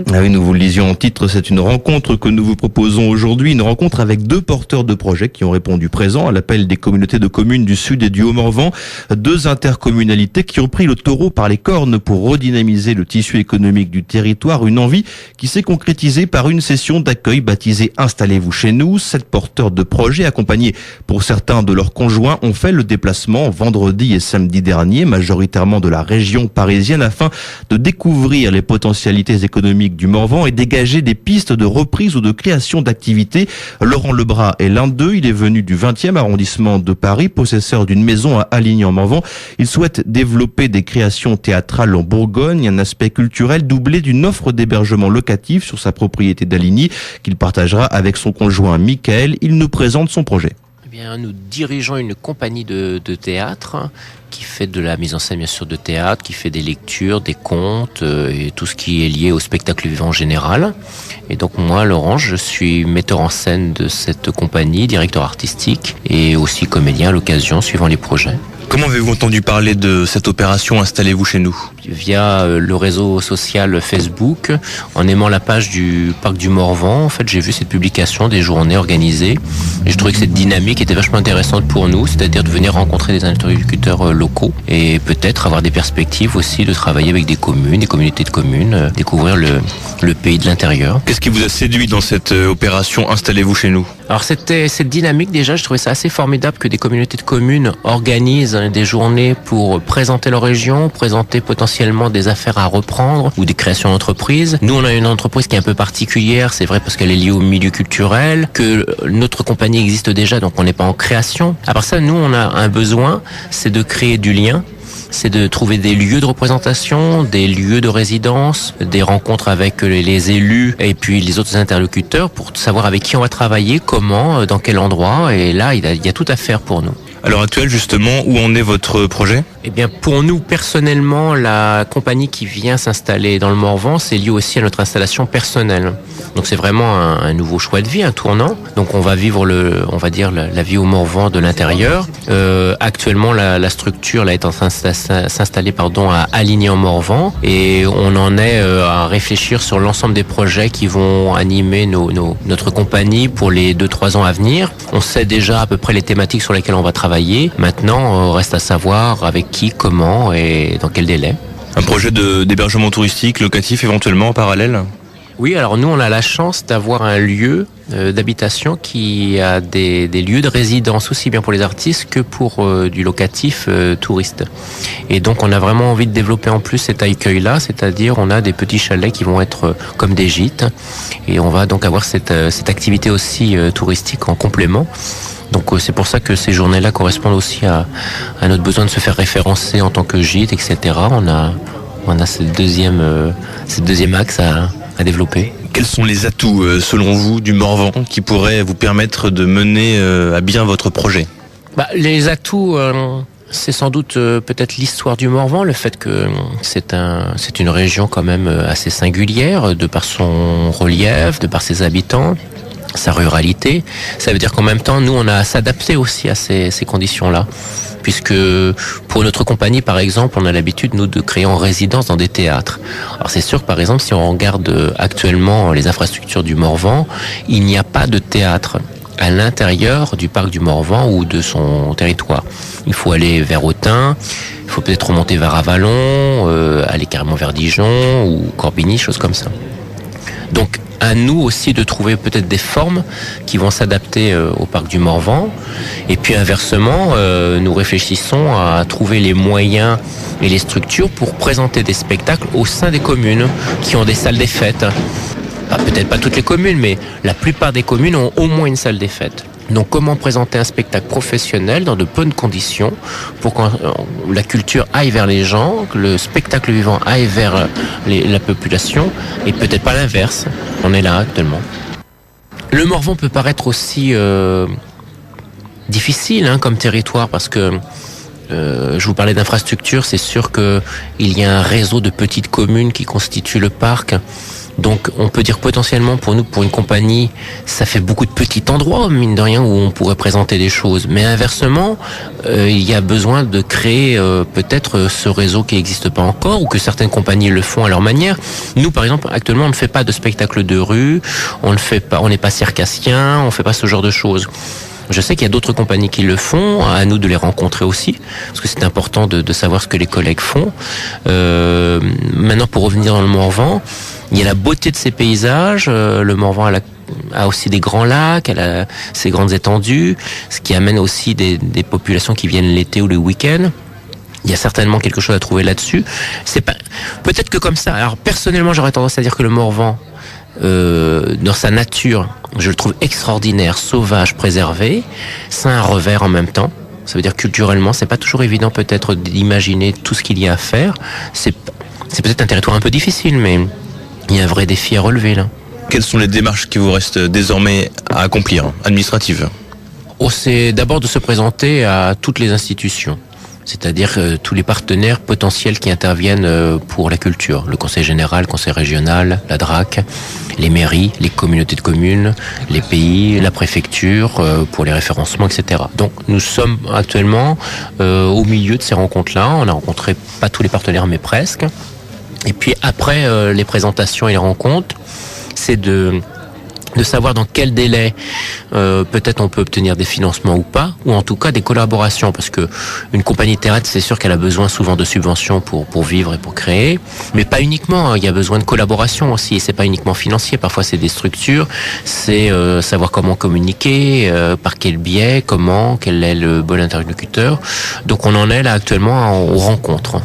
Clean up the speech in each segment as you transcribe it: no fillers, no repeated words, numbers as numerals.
Ah oui, nous vous le lisions en titre, c'est une rencontre que nous vous proposons aujourd'hui, une rencontre avec deux porteurs de projets qui ont répondu présent à l'appel des communautés de communes du Sud et du Haut-Morvan, deux intercommunalités qui ont pris le taureau par les cornes pour redynamiser le tissu économique du territoire, une envie qui s'est concrétisée par une session d'accueil baptisée Installez-vous chez nous. 7 porteurs de projets accompagnés pour certains de leurs conjoints ont fait le déplacement vendredi et samedi dernier, majoritairement de la région parisienne, afin de découvrir les potentialités économiques du Morvan et dégager des pistes de reprise ou de création d'activités. Laurent Lebras est l'un d'eux. Il est venu du 20e arrondissement de Paris, possesseur d'une maison à Aligny-en-Morvan. Il souhaite développer des créations théâtrales en Bourgogne, un aspect culturel doublé d'une offre d'hébergement locatif sur sa propriété d'Aligny qu'il partagera avec son conjoint Michael. Il nous présente son projet. Eh bien, nous dirigeons une compagnie de théâtre qui fait de la mise en scène, bien sûr, de théâtre, qui fait des lectures, des contes et tout ce qui est lié au spectacle vivant en général. Et donc moi, Laurent, je suis metteur en scène de cette compagnie, directeur artistique et aussi comédien à l'occasion, suivant les projets. Comment avez-vous entendu parler de cette opération Installez-vous chez nous ? Via le réseau social Facebook, en aimant la page du parc du Morvan, en fait, j'ai vu cette publication des journées organisées et je trouvais que cette dynamique était vachement intéressante pour nous, c'est-à-dire de venir rencontrer des interlocuteurs locaux et peut-être avoir des perspectives aussi de travailler avec des communes, des communautés de communes, découvrir le pays de l'intérieur. Qu'est-ce qui vous a séduit dans cette opération Installez-vous chez nous ? Alors c'était cette dynamique déjà, je trouvais ça assez formidable que des communautés de communes organisent des journées pour présenter leur région, présenter potentiellement des affaires à reprendre ou des créations d'entreprises. Nous, on a une entreprise qui est un peu particulière, c'est vrai parce qu'elle est liée au milieu culturel, que notre compagnie existe déjà, donc on n'est pas en création. À part ça, nous, on a un besoin, c'est de créer du lien. C'est de trouver des lieux de représentation, des lieux de résidence, des rencontres avec les élus et puis les autres interlocuteurs pour savoir avec qui on va travailler, comment, dans quel endroit. Et là, il y a tout à faire pour nous. À l'heure actuelle, justement, où en est votre projet ? Eh bien, pour nous, personnellement, la compagnie qui vient s'installer dans le Morvan, c'est lié aussi à notre installation personnelle. Donc, c'est vraiment un nouveau choix de vie, un tournant. Donc, on va vivre la vie au Morvan de l'intérieur. Actuellement, la structure là est en train de s'installer, à Aligny-en-Morvan, et on en est à réfléchir sur l'ensemble des projets qui vont animer notre compagnie pour les 2-3 ans à venir. On sait déjà à peu près les thématiques sur lesquelles on va travailler. Maintenant, reste à savoir avec qui, comment et dans quel délai. Un projet d'hébergement touristique, locatif éventuellement en parallèle ? Oui, alors nous, on a la chance d'avoir un lieu d'habitation qui a des lieux de résidence aussi bien pour les artistes que pour du locatif touriste. Et donc, on a vraiment envie de développer en plus cet accueil-là, c'est-à-dire on a des petits chalets qui vont être comme des gîtes et on va donc avoir cette activité aussi touristique en complément. Donc c'est pour ça que ces journées-là correspondent aussi à notre besoin de se faire référencer en tant que gîte, etc. On a cette deuxième axe à développer. Quels sont les atouts, selon vous, du Morvan qui pourraient vous permettre de mener à bien votre projet ? Les atouts, c'est sans doute peut-être l'histoire du Morvan, le fait que c'est une région quand même assez singulière, de par son relief, de par ses habitants, sa ruralité. Ça veut dire qu'en même temps, nous, on a à s'adapter aussi à ces conditions-là. Puisque pour notre compagnie, par exemple, on a l'habitude, nous, de créer en résidence dans des théâtres. Alors c'est sûr que, par exemple, si on regarde actuellement les infrastructures du Morvan, il n'y a pas de théâtre à l'intérieur du parc du Morvan ou de son territoire. Il faut aller vers Autun, il faut peut-être remonter vers Avallon, aller carrément vers Dijon ou Corbigny, choses comme ça. Donc, à nous aussi de trouver peut-être des formes qui vont s'adapter au parc du Morvan. Et puis inversement, nous réfléchissons à trouver les moyens et les structures pour présenter des spectacles au sein des communes qui ont des salles des fêtes. Peut-être pas toutes les communes, mais la plupart des communes ont au moins une salle des fêtes. Donc comment présenter un spectacle professionnel dans de bonnes conditions pour que la culture aille vers les gens, que le spectacle vivant aille vers la population et peut-être pas l'inverse. On est là actuellement. Le Morvan peut paraître aussi difficile comme territoire parce que je vous parlais d'infrastructures, c'est sûr qu'il y a un réseau de petites communes qui constituent le parc Donc on peut dire potentiellement pour nous, pour une compagnie, ça fait beaucoup de petits endroits, mine de rien, où on pourrait présenter des choses. Mais inversement, il y a besoin de créer peut-être ce réseau qui n'existe pas encore, ou que certaines compagnies le font à leur manière. Nous, par exemple, actuellement, on ne fait pas de spectacle de rue, on n'est pas circassien, on ne fait pas ce genre de choses. Je sais qu'il y a d'autres compagnies qui le font, à nous de les rencontrer aussi, parce que c'est important de savoir ce que les collègues font. Maintenant, pour revenir dans le Morvan, il y a la beauté de ces paysages. Le Morvan a aussi des grands lacs, elle a ses grandes étendues, ce qui amène aussi des populations qui viennent l'été ou le week-end. Il y a certainement quelque chose à trouver là-dessus. C'est pas, peut-être que comme ça. Alors personnellement, j'aurais tendance à dire que le Morvan, dans sa nature, je le trouve extraordinaire, sauvage, préservé. C'est un revers en même temps. Ça veut dire culturellement, c'est pas toujours évident peut-être d'imaginer tout ce qu'il y a à faire. C'est peut-être un territoire un peu difficile, mais il y a un vrai défi à relever là. Quelles sont les démarches qui vous restent désormais à accomplir, administratives ? C'est d'abord de se présenter à toutes les institutions. C'est-à-dire tous les partenaires potentiels qui interviennent pour la culture. Le conseil général, le conseil régional, la DRAC, les mairies, les communautés de communes, les pays, la préfecture, pour les référencements, etc. Donc nous sommes actuellement au milieu de ces rencontres-là. On a rencontré pas tous les partenaires, mais presque. Et puis après les présentations et les rencontres, c'est de savoir dans quel délai peut-être on peut obtenir des financements ou pas, ou en tout cas des collaborations, parce que une compagnie terrestre, c'est sûr qu'elle a besoin souvent de subventions pour vivre et pour créer, mais pas uniquement, il y a besoin de collaboration aussi, et c'est pas uniquement financier, parfois c'est des structures, c'est savoir comment communiquer, par quel biais, quel est le bon interlocuteur. Donc on en est là actuellement aux rencontres.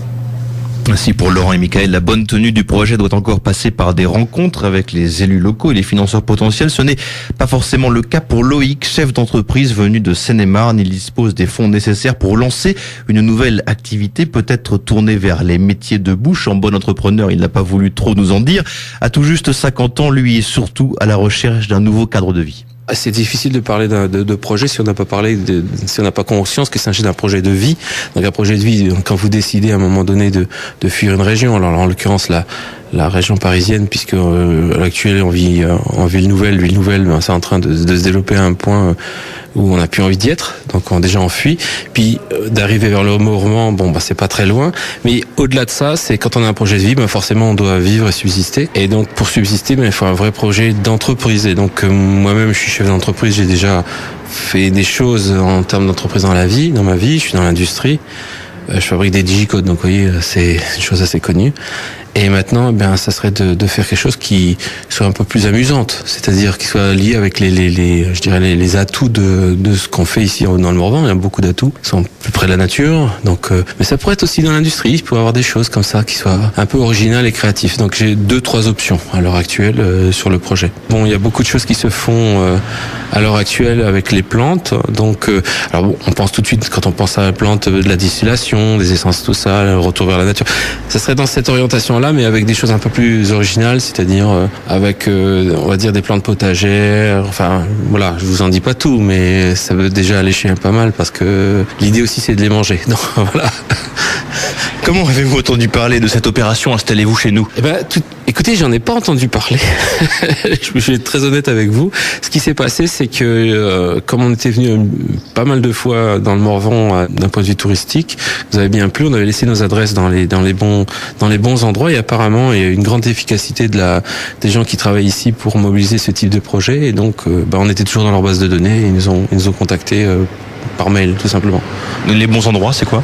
Ainsi pour Laurent et Michael, la bonne tenue du projet doit encore passer par des rencontres avec les élus locaux et les financeurs potentiels. Ce n'est pas forcément le cas pour Loïc, chef d'entreprise venu de Seine-et-Marne. Il dispose des fonds nécessaires pour lancer une nouvelle activité, peut-être tournée vers les métiers de bouche. En bon entrepreneur, il n'a pas voulu trop nous en dire. À tout juste 50 ans, lui est surtout à la recherche d'un nouveau cadre de vie. C'est difficile de parler de projet si on n'a pas si on n'a pas conscience que c'est s'agit d'un projet de vie. Donc un projet de vie, quand vous décidez à un moment donné de fuir une région, alors en l'occurrence la région parisienne, puisque à l'actuel on vit en ville nouvelle, c'est en train de se développer à un point où on n'a plus envie d'y être, donc déjà on fuit. Puis d'arriver vers le Morvan, c'est pas très loin, mais au-delà de ça, c'est quand on a un projet de vie, forcément on doit vivre et subsister. Et donc pour subsister, il faut un vrai projet d'entreprise. Et donc moi-même, je suis chef d'entreprise, j'ai déjà fait des choses en termes d'entreprise dans ma vie, je suis dans l'industrie. Je fabrique des digicodes, donc vous voyez, c'est une chose assez connue. Et maintenant, ça serait de faire quelque chose qui soit un peu plus amusante, c'est-à-dire qui soit lié avec les atouts de ce qu'on fait ici dans le Morvan. Il y a beaucoup d'atouts, qui sont plus près de la nature. Donc, mais ça pourrait être aussi dans l'industrie. Il pourrait y avoir des choses comme ça qui soient un peu originales et créatives. Donc j'ai 2-3 options à l'heure actuelle sur le projet. Il y a beaucoup de choses qui se font à l'heure actuelle avec les plantes. Donc, on pense tout de suite, quand on pense à la plante, de la distillation, des essences, tout ça, le retour vers la nature. Ça serait dans cette orientation-là, mais avec des choses un peu plus originales, c'est-à-dire avec, on va dire, des plantes potagères. Enfin, voilà, je vous en dis pas tout, mais ça veut déjà allécher pas mal, parce que l'idée aussi, c'est de les manger. Donc, voilà. Comment avez-vous entendu parler de cette opération Installez-vous chez nous ? Écoutez, j'en ai pas entendu parler. Je vais être très honnête avec vous. Ce qui s'est passé, c'est que comme on était venu pas mal de fois dans le Morvan d'un point de vue touristique, vous avez bien plu, on avait laissé nos adresses dans les bons endroits, et apparemment il y a une grande efficacité des gens qui travaillent ici pour mobiliser ce type de projet, et donc on était toujours dans leur base de données, et ils nous ont contactés par mail, tout simplement. Les bons endroits, c'est quoi ?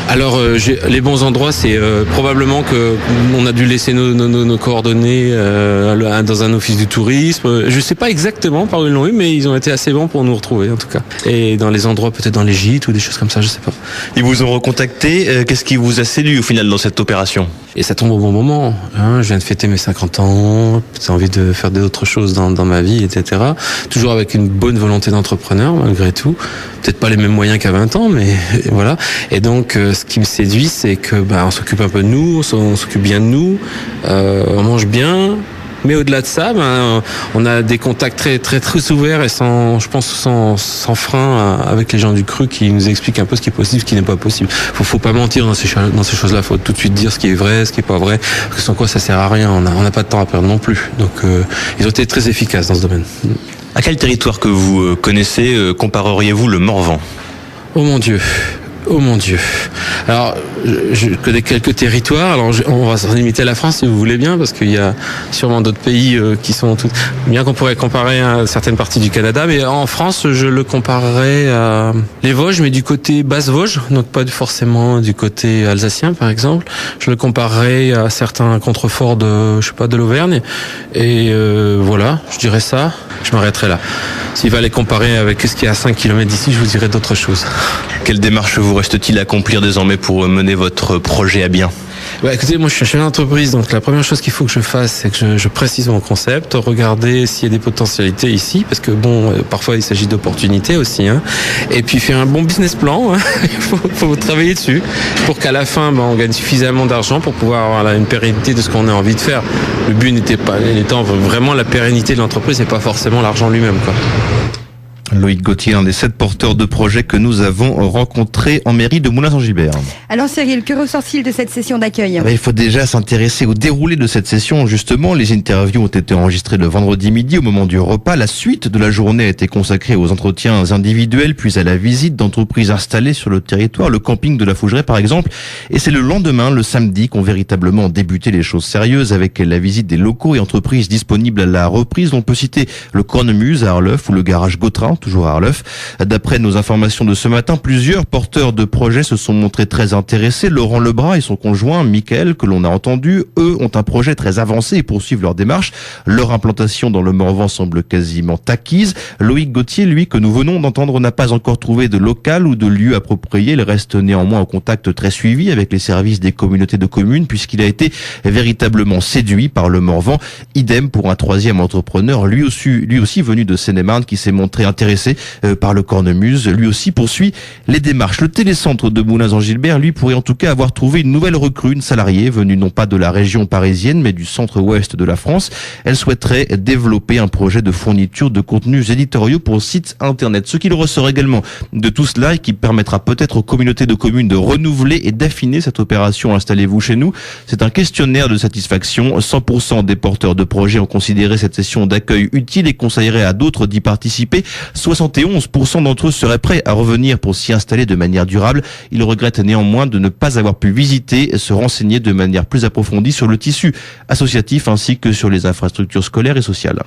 Alors, les bons endroits, c'est probablement que on a dû laisser nos coordonnées dans un office du tourisme. Je sais pas exactement par où ils l'ont eu, mais ils ont été assez bons pour nous retrouver, en tout cas. Et dans les endroits, peut-être dans les gîtes ou des choses comme ça, je sais pas. Ils vous ont recontacté. Qu'est-ce qui vous a séduit au final dans cette opération ? Et ça tombe au bon moment. Je viens de fêter mes 50 ans. J'ai envie de faire d'autres choses dans ma vie, etc. Toujours avec une bonne volonté d'entrepreneur, malgré tout. Peut-être pas les mêmes moyens qu'à 20 ans, mais voilà. Et donc, ce qui me séduit, c'est que on s'occupe un peu de nous, on s'occupe bien de nous, on mange bien, Mais au-delà de ça, on a des contacts très ouverts et sans frein avec les gens du cru qui nous expliquent un peu ce qui est possible, ce qui n'est pas possible. Faut pas mentir dans ces choses-là. Faut tout de suite dire ce qui est vrai, ce qui est pas vrai. Parce que sans quoi ça sert à rien. On n'a pas de temps à perdre non plus. Donc ils ont été très efficaces dans ce domaine. À quel territoire que vous connaissez compareriez-vous le Morvan ? Oh mon Dieu. Alors, je connais quelques territoires. Alors, on va se limiter à la France si vous voulez bien, parce qu'il y a sûrement d'autres pays qui sont tout bien qu'on pourrait comparer à certaines parties du Canada. Mais en France, je le comparerais à les Vosges, mais du côté Basse-Vosges, donc pas forcément du côté alsacien, par exemple. Je le comparerais à certains contreforts de l'Auvergne. Et voilà, je dirais ça. Je m'arrêterai là. S'il fallait comparer avec ce qui est à 5 km d'ici, je vous dirais d'autres choses. Quelle démarche vous reste-t-il à accomplir désormais pour mener votre projet à bien ? Écoutez, moi je suis chef d'entreprise, donc la première chose qu'il faut que je fasse, c'est que je précise mon concept, regarder s'il y a des potentialités ici, parce que parfois il s'agit d'opportunités aussi, hein. Et puis faire un bon business plan, hein. Il faut travailler dessus, pour qu'à la fin, on gagne suffisamment d'argent pour pouvoir avoir une pérennité de ce qu'on a envie de faire. Le but n'étant vraiment la pérennité de l'entreprise et pas forcément l'argent lui-même, quoi. Loïc Gauthier, un des 7 porteurs de projets que nous avons rencontrés en mairie de Moulins-en-Gilbert. Alors Cyril, que ressort-il de cette session d'accueil ? Il faut déjà s'intéresser au déroulé de cette session. Justement, les interviews ont été enregistrées le vendredi midi au moment du repas. La suite de la journée a été consacrée aux entretiens individuels, puis à la visite d'entreprises installées sur le territoire, le camping de la Fougeraie par exemple. Et c'est le lendemain, le samedi, qu'ont véritablement débuté les choses sérieuses avec la visite des locaux et entreprises disponibles à la reprise. On peut citer le Cornemuse à Arleuf ou le garage Gautrin, toujours à Arleuf. D'après nos informations de ce matin, plusieurs porteurs de projets se sont montrés très intéressés. Laurent Lebras et son conjoint, Michael, que l'on a entendu, eux, ont un projet très avancé et poursuivent leur démarche. Leur implantation dans le Morvan semble quasiment acquise. Loïc Gauthier, lui, que nous venons d'entendre, n'a pas encore trouvé de local ou de lieu approprié. Il reste néanmoins en contact très suivi avec les services des communautés de communes puisqu'il a été véritablement séduit par le Morvan. Idem pour un troisième entrepreneur, lui aussi venu de Seine-et-Marne, qui s'est montré intéressé par le Cornemuse, lui aussi poursuit les démarches. Le télécentre de Moulins-en-Gilbert, lui, pourrait en tout cas avoir trouvé une nouvelle recrue, une salariée venue non pas de la région parisienne, mais du centre-ouest de la France. Elle souhaiterait développer un projet de fourniture de contenus éditoriaux pour sites internet. Ce qu'il ressort également de tout cela et qui permettra peut-être aux communautés de communes de renouveler et d'affiner cette opération Installez-vous chez nous, c'est un questionnaire de satisfaction. 100% des porteurs de projets ont considéré cette session d'accueil utile et conseilleraient à d'autres d'y participer. 71% d'entre eux seraient prêts à revenir pour s'y installer de manière durable. Ils regrettent néanmoins de ne pas avoir pu visiter et se renseigner de manière plus approfondie sur le tissu associatif ainsi que sur les infrastructures scolaires et sociales.